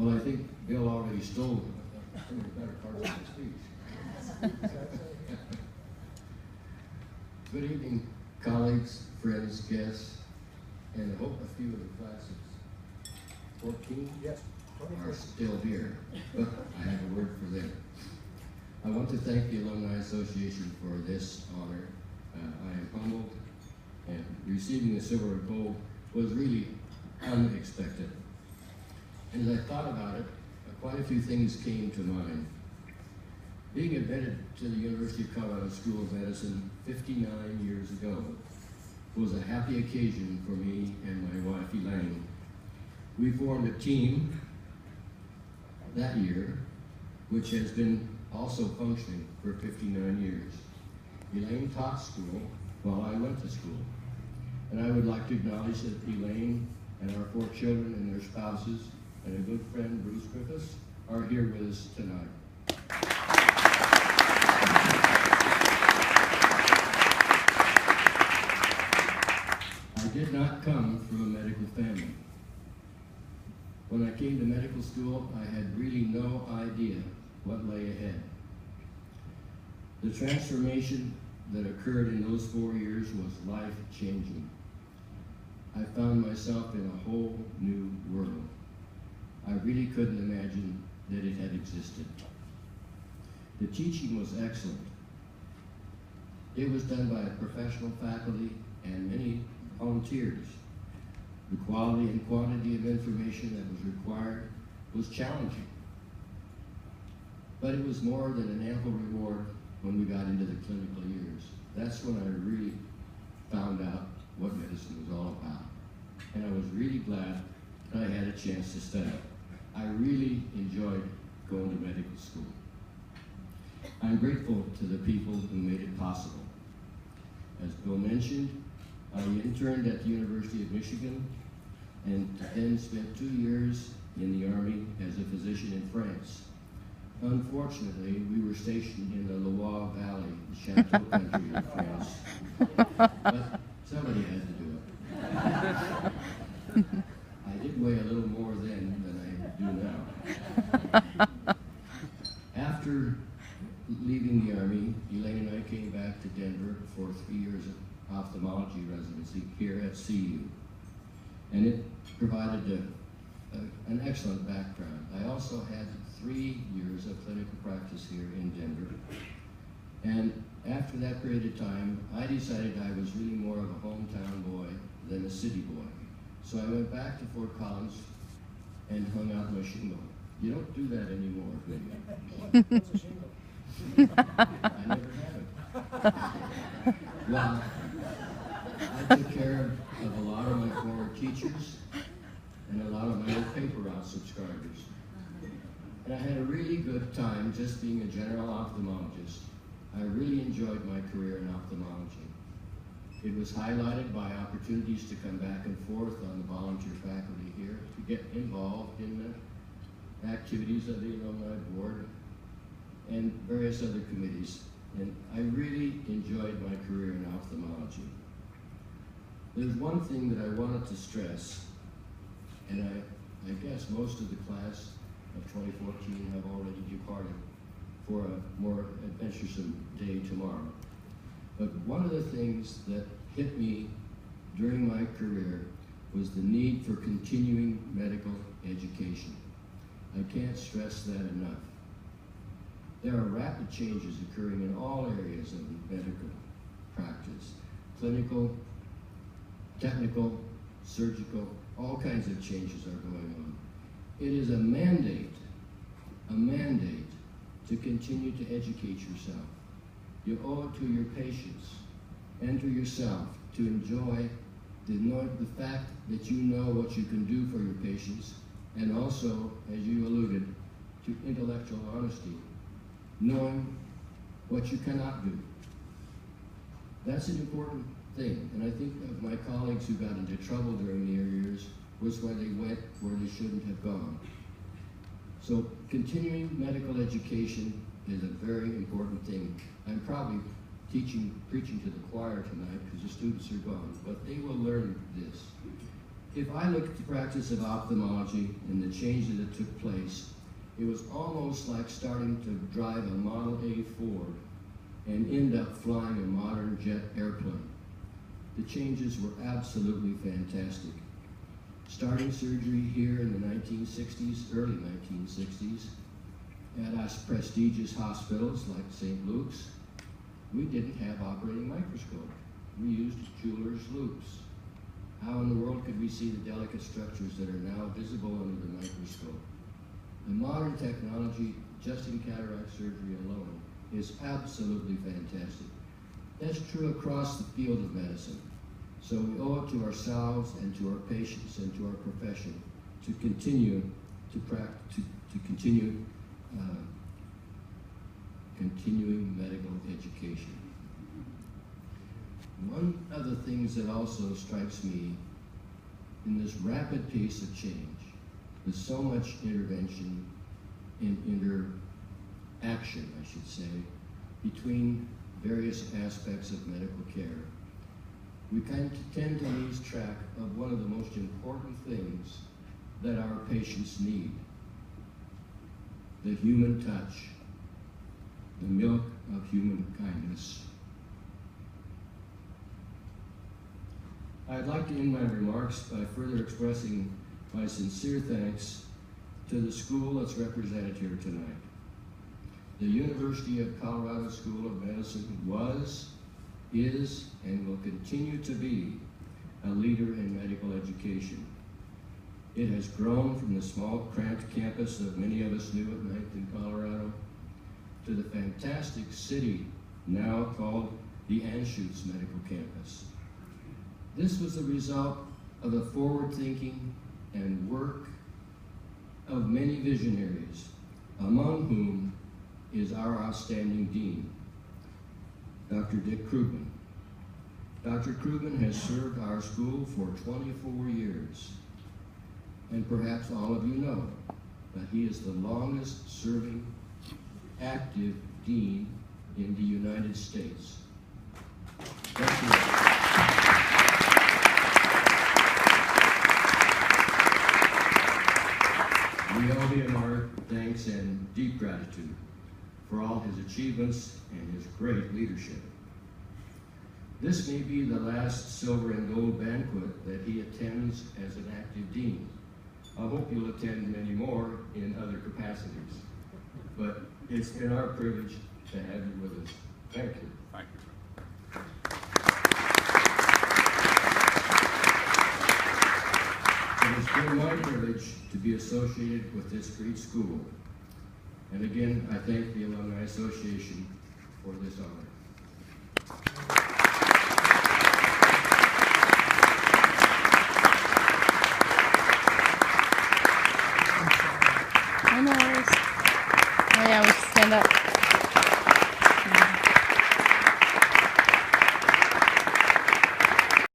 Well, I think Bill already stole some of the better parts of the speech. Good evening, colleagues, friends, guests, and I hope a few of the classes 14 Yes. are still here, but I have a word for them. I want to thank the Alumni Association for this honor. I am humbled, and receiving the silver and gold was really unexpected. And as I thought about it, quite a few things came to mind. Being admitted to the University of Colorado School of Medicine 59 years ago was a happy occasion for me and my wife Elaine. We formed a team that year, which has been also functioning for 59 years. Elaine taught school while I went to school. And I would like to acknowledge that Elaine and our 4 children and their spouses and a good friend, Bruce Griffiths, are here with us tonight. I did not come from a medical family. When I came to medical school, I had really no idea what lay ahead. The transformation that occurred in those 4 years was life-changing. I found myself in a whole new world. I really couldn't imagine that it had existed. The teaching was excellent. It was done by professional faculty and many volunteers. The quality and quantity of information that was required was challenging. But it was more than an ample reward when we got into the clinical years. That's when I really found out what medicine was all about. And I was really glad that I had a chance to study. I really enjoyed going to medical school. I'm grateful to the people who made it possible. As Bill mentioned, I interned at the University of Michigan and then spent 2 years in the Army as a physician in France. Unfortunately, we were stationed in the Loire Valley, the Chateau country of France, but somebody had to do it. I did weigh a little more then than I do now. After leaving the Army, Elaine and I came back to Denver for 3 years of ophthalmology residency here at CU. And it provided an excellent background. I also had 3 years of clinical practice here in Denver. And after that period of time, I decided I was really more of a hometown boy than a city boy. So I went back to Fort Collins and hung out my shingle. You don't do that anymore, do you? What's a shingle? I never had it. Well, I took care of a lot of my former teachers and a lot of my old paper route subscribers. And I had a really good time just being a general ophthalmologist. I really enjoyed my career in ophthalmology. It was highlighted by opportunities to come back and forth on the volunteer faculty here, to get involved in the activities of the Alumni Board and various other committees. And I really enjoyed my career in ophthalmology. There's one thing that I wanted to stress, and I guess most of the class of 2014 have already departed for a more adventuresome day tomorrow. But one of the things that hit me during my career was the need for continuing medical education. I can't stress that enough. There are rapid changes occurring in all areas of medical practice: clinical, technical, surgical, all kinds of changes are going on. It is a mandate to continue to educate yourself. You owe it to your patients and to yourself to enjoy the fact that you know what you can do for your patients, and also, as you alluded, to intellectual honesty, knowing what you cannot do. That's an important thing, and I think of my colleagues who got into trouble during the years was where they went where they shouldn't have gone. So continuing medical education is a very important thing. I'm probably preaching to the choir tonight because the students are gone, but they will learn this. if I look at the practice of ophthalmology and the changes that took place, it was almost like starting to drive a Model A Ford and end up flying a modern jet airplane. The changes were absolutely fantastic. Starting surgery here in the 1960s, early 1960s, at our prestigious hospitals like St. Luke's, we didn't have operating microscope. We used jeweler's loupes. How in the world could we see the delicate structures that are now visible under the microscope? The modern technology, just in cataract surgery alone, is absolutely fantastic. That's true across the field of medicine. So we owe it to ourselves and to our patients and to our profession to continue continuing medical education. One of the things that also strikes me in this rapid pace of change, with so much intervention and interaction, I should say, between various aspects of medical care, we tend to lose track of one of the most important things that our patients need: the human touch, the milk of human kindness. I'd like to end my remarks by further expressing my sincere thanks to the school that's represented here tonight. The University of Colorado School of Medicine was, is, and will continue to be a leader in medical education. It has grown from the small, cramped campus that many of us knew at Ninth in Colorado to the fantastic city now called the Anschutz Medical Campus. This was the result of the forward-thinking and work of many visionaries, among whom is our outstanding dean, Dr. Dick Krugman. Dr. Krugman has served our school for 24 years, and perhaps all of you know that he is the longest serving active dean in the United States. Thank you. We owe him our thanks and deep gratitude for all his achievements and his great leadership. This may be the last silver and gold banquet that he attends as an active dean. I hope you'll attend many more in other capacities. But it's been our privilege to have you with us. Thank you. Thank you. It has been my privilege to be associated with this great school. And again, I thank the Alumni Association for this honor. I know. Oh yeah, we stand up.